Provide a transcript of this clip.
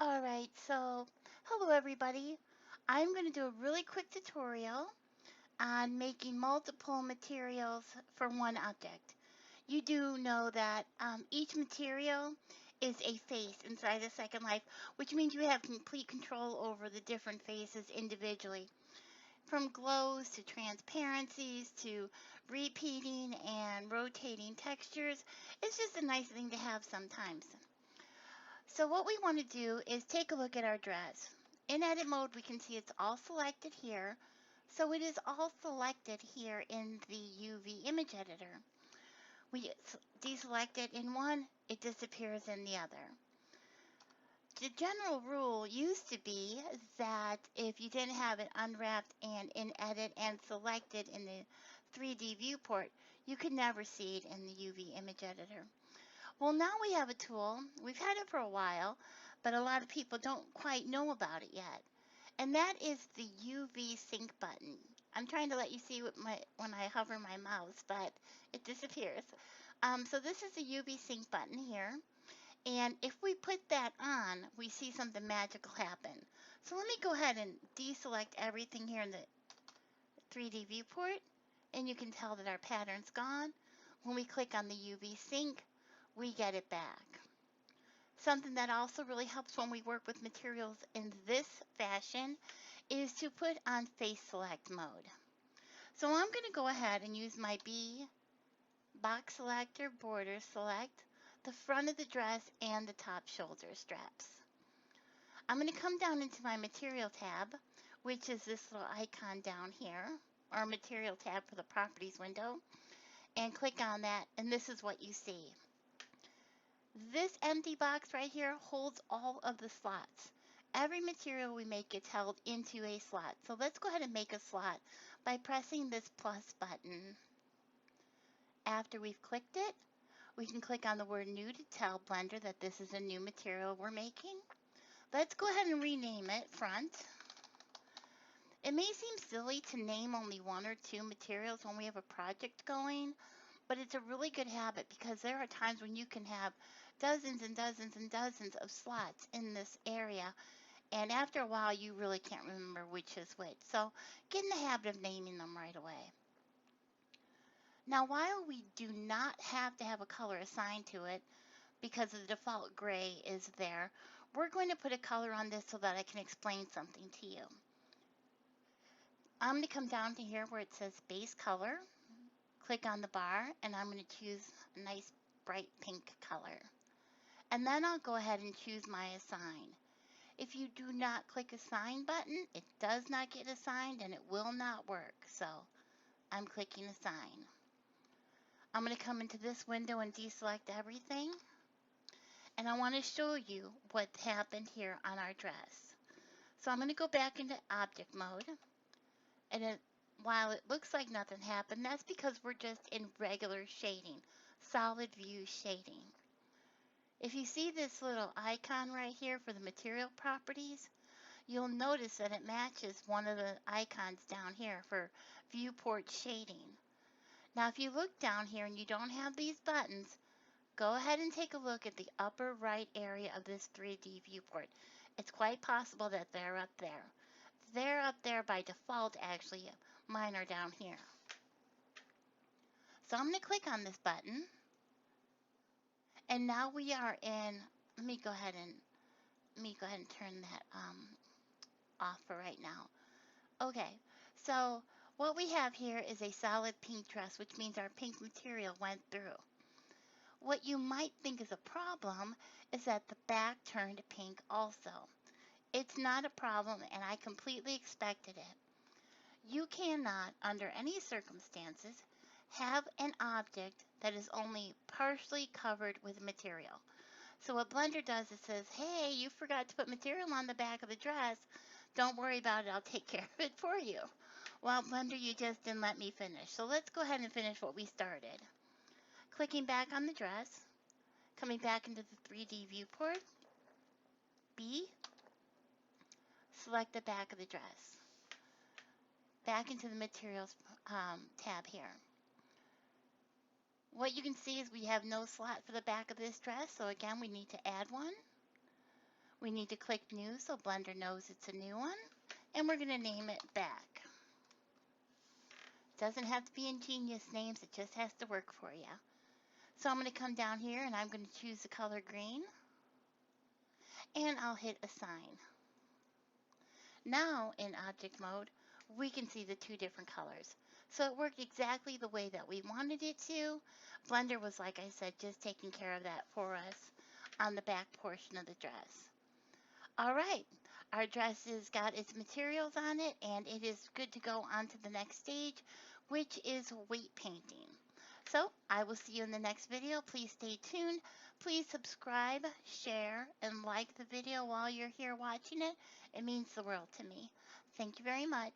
Alright, so hello everybody. I'm going to do a really quick tutorial on making multiple materials for one object. You do know that each material is a face inside the Second Life, which means you have complete control over the different faces individually. From glows to transparencies to repeating and rotating textures. It's just a nice thing to have sometimes. So what we want to do is take a look at our dress. In edit mode, we can see it's all selected here. So it is all selected here in the UV image editor. We deselect it in one, it disappears in the other. The general rule used to be that if you didn't have it unwrapped and in edit and selected in the 3D viewport, you could never see it in the UV image editor. Well, now we have a tool. We've had it for a while, but a lot of people don't quite know about it yet. And that is the UV sync button. I'm trying to let you see when I hover my mouse, but it disappears. So this is the UV sync button here. And if we put that on, we see something magical happen. So let me go ahead and deselect everything here in the 3D viewport. And you can tell that our pattern's gone. When we click on the UV sync, we get it back. Something that also really helps when we work with materials in this fashion is to put on face select mode. So I'm going to go ahead and use my B box selector border select the front of the dress and the top shoulder straps. I'm going to come down into my material tab, which is this little icon down here, or material tab for the properties window, and click on that, and this is what you see. This empty box right here holds all of the slots. Every material we make gets held into a slot. So let's go ahead and make a slot by pressing this plus button. After we've clicked it, we can click on the word new to tell Blender that this is a new material we're making. Let's go ahead and rename it front. It may seem silly to name only one or two materials when we have a project going, but it's a really good habit because there are times when you can have dozens and dozens and dozens of slots in this area, and after a while you really can't remember which is which. So get in the habit of naming them right away. Now, while we do not have to have a color assigned to it because the default gray is there, we're going to put a color on this so that I can explain something to you. I'm going to come down to here where it says base color. Click on the bar, and I'm going to choose a nice bright pink color. And then I'll go ahead and choose my assign. If you do not click assign button, it does not get assigned and it will not work. So I'm clicking assign. I'm going to come into this window and deselect everything. And I want to show you what happened here on our dress. So I'm going to go back into object mode. And while it looks like nothing happened, that's because we're just in regular shading, solid view shading. If you see this little icon right here for the material properties, you'll notice that it matches one of the icons down here for Viewport Shading. Now, if you look down here and you don't have these buttons, go ahead and take a look at the upper right area of this 3D viewport. It's quite possible that they're up there. They're up there by default, actually. Mine are down here. So I'm going to click on this button. And now we are in, let me go ahead and turn that off for right now. Okay, so what we have here is a solid pink dress, which means our pink material went through. What you might think is a problem is that the back turned pink also. It's not a problem, and I completely expected it. You cannot, under any circumstances, have an object that is only partially covered with material. So what Blender does is says, hey, you forgot to put material on the back of the dress. Don't worry about it, I'll take care of it for you. Well, Blender, you just didn't let me finish. So let's go ahead and finish what we started. Clicking back on the dress, coming back into the 3D viewport, B, select the back of the dress. Back into the materials tab here. What you can see is we have no slot for the back of this dress, so again we need to add one. We need to click New so Blender knows it's a new one. And we're going to name it Back. It doesn't have to be ingenious names, it just has to work for you. So I'm going to come down here and I'm going to choose the color green. And I'll hit Assign. Now in object mode, we can see the two different colors. So it worked exactly the way that we wanted it to. Blender was, like I said, just taking care of that for us on the back portion of the dress. All right, our dress has got its materials on it and it is good to go on to the next stage, which is weight painting. So I will see you in the next video. Please stay tuned. Please subscribe, share, and like the video while you're here watching it. It means the world to me. Thank you very much.